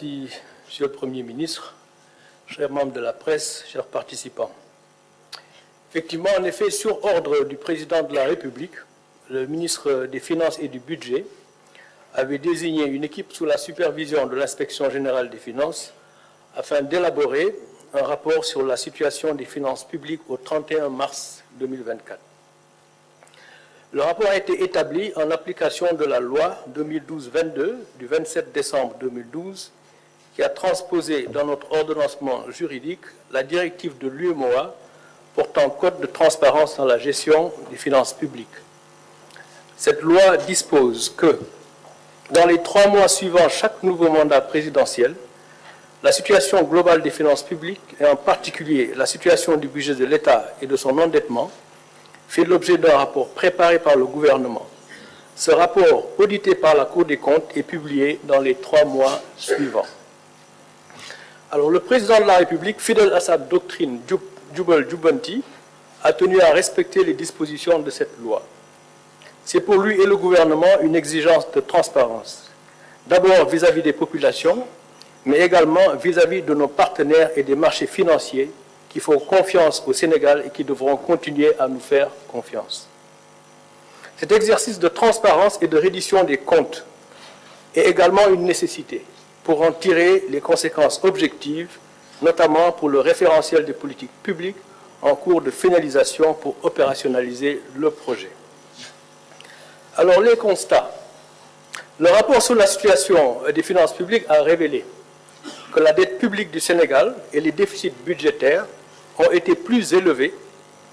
Merci, Monsieur le Premier ministre, chers membres de la presse, chers participants. Effectivement, en effet, sur ordre du Président de la République, le ministre des Finances et du Budget avait désigné une équipe sous la supervision de l'Inspection générale des finances afin d'élaborer un rapport sur la situation des finances publiques au 31 mars 2024. Le rapport a été établi en application de la loi 2012-22 du 27 décembre 2012 qui a transposé dans notre ordonnancement juridique la directive de l'UEMOA portant code de transparence dans la gestion des finances publiques. Cette loi dispose que, dans les 3 mois suivant chaque nouveau mandat présidentiel, la situation globale des finances publiques, et en particulier la situation du budget de l'État et de son endettement, fait l'objet d'un rapport préparé par le gouvernement. Ce rapport, audité par la Cour des comptes, est publié dans les 3 mois suivants. Alors, le président de la République, fidèle à sa doctrine Jubal-Jubanti, a tenu à respecter les dispositions de cette loi. C'est pour lui et le gouvernement une exigence de transparence, d'abord vis-à-vis des populations, mais également vis-à-vis de nos partenaires et des marchés financiers qui font confiance au Sénégal et qui devront continuer à nous faire confiance. Cet exercice de transparence et de reddition des comptes est également une nécessité pour en tirer les conséquences objectives, notamment pour le référentiel des politiques publiques en cours de finalisation pour opérationnaliser le projet. Alors, les constats. Le rapport sur la situation des finances publiques a révélé que la dette publique du Sénégal et les déficits budgétaires ont été plus élevés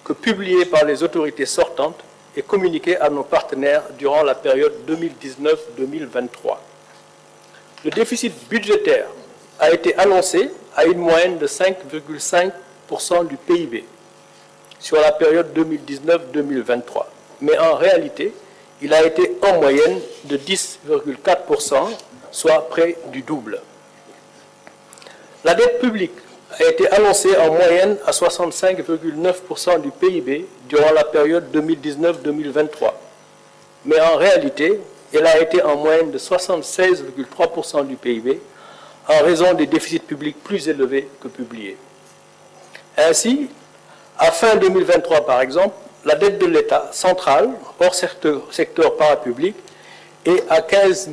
que publiés par les autorités sortantes et communiqués à nos partenaires durant la période 2019-2023. Le déficit budgétaire a été annoncé à une moyenne de 5,5% du PIB sur la période 2019-2023. Mais en réalité, il a été en moyenne de 10,4%, soit près du double. La dette publique a été annoncée en moyenne à 65,9% du PIB durant la période 2019-2023. Mais en réalité, elle a été en moyenne de 76,3% du PIB en raison des déficits publics plus élevés que publiés. Ainsi, à fin 2023 par exemple, la dette de l'État central, hors secteur parapublic, est à 15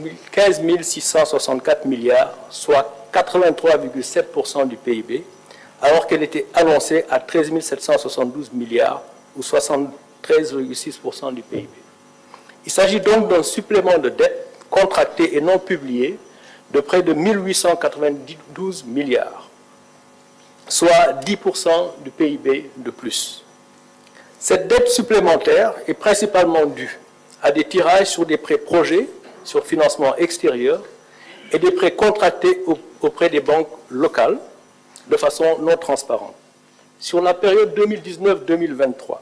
664 milliards, soit 83,7% du PIB, alors qu'elle était annoncée à 13 772 milliards, ou 73,6% du PIB. Il s'agit donc d'un supplément de dette contracté et non publié de près de 1892 milliards, soit 10% du PIB de plus. Cette dette supplémentaire est principalement due à des tirages sur des prêts projets, sur financement extérieur, et des prêts contractés auprès des banques locales de façon non transparente. Sur la période 2019-2023,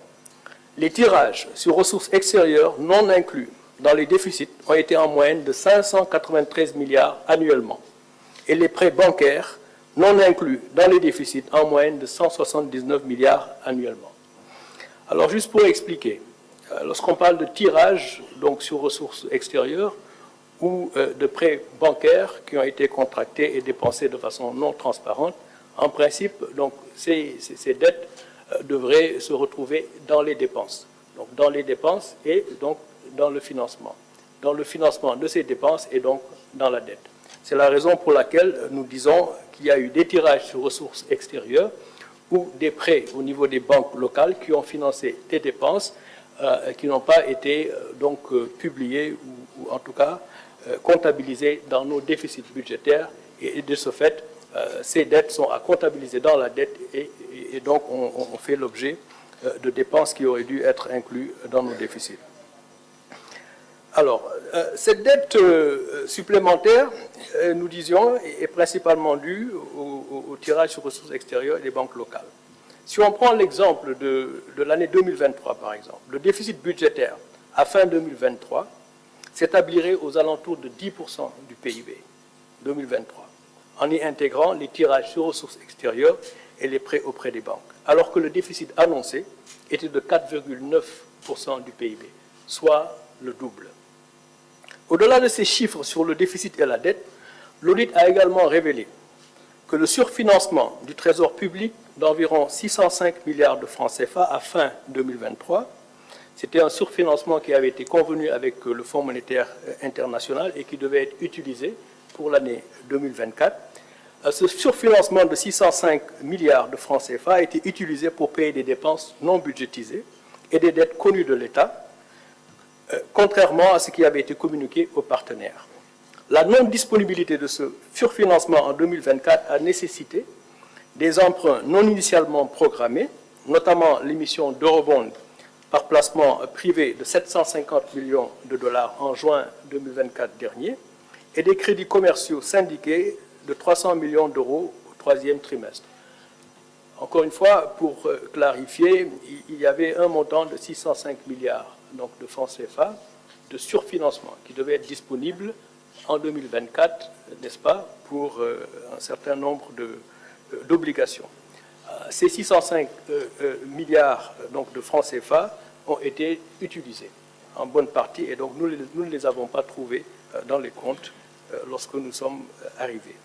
les tirages sur ressources extérieures non inclus dans les déficits ont été en moyenne de 593 milliards annuellement et les prêts bancaires non inclus dans les déficits en moyenne de 179 milliards annuellement. Alors, juste pour expliquer, lorsqu'on parle de tirage donc sur ressources extérieures, ou de prêts bancaires qui ont été contractés et dépensés de façon non transparente, en principe, donc, ces dettes devraient se retrouver dans les dépenses. Donc, dans les dépenses et donc dans le financement. Dans le financement de ces dépenses et donc dans la dette. C'est la raison pour laquelle nous disons qu'il y a eu des tirages sur ressources extérieures ou des prêts au niveau des banques locales qui ont financé des dépenses qui n'ont pas été donc publiées ou en tout cas comptabilisées dans nos déficits budgétaires et de ce fait, ces dettes sont à comptabiliser dans la dette et donc on fait l'objet de dépenses qui auraient dû être incluses dans nos déficits. Alors, cette dette supplémentaire, nous disions, est principalement due au tirage sur ressources extérieures et des banques locales. Si on prend l'exemple de l'année 2023, par exemple, le déficit budgétaire à fin 2023 s'établirait aux alentours de 10% du PIB 2023, en y intégrant les tirages sur ressources extérieures et les prêts auprès des banques, alors que le déficit annoncé était de 4,9% du PIB, soit le double. Au-delà de ces chiffres sur le déficit et la dette, L'audit a également révélé que le surfinancement du Trésor public d'environ 605 milliards de francs CFA à fin 2023, c'était un surfinancement qui avait été convenu avec le Fonds monétaire international et qui devait être utilisé pour l'année 2024. Ce surfinancement de 605 milliards de francs CFA a été utilisé pour payer des dépenses non budgétisées et des dettes connues de l'État, contrairement à ce qui avait été communiqué aux partenaires. La non-disponibilité de ce surfinancement en 2024 a nécessité des emprunts non initialement programmés, notamment l'émission d'eurobonds par placement privé de 750 millions de dollars en juin 2024 dernier, et des crédits commerciaux syndiqués de 300 millions d'euros au troisième trimestre. Encore une fois, pour clarifier, il y avait un montant de 605 milliards donc, de francs CFA de surfinancement qui devait être disponible en 2024, n'est-ce pas, pour un certain nombre d'obligations. Ces 605 milliards donc, de francs CFA ont été utilisés en bonne partie et donc nous ne les avons pas trouvés dans les comptes lorsque nous sommes arrivés.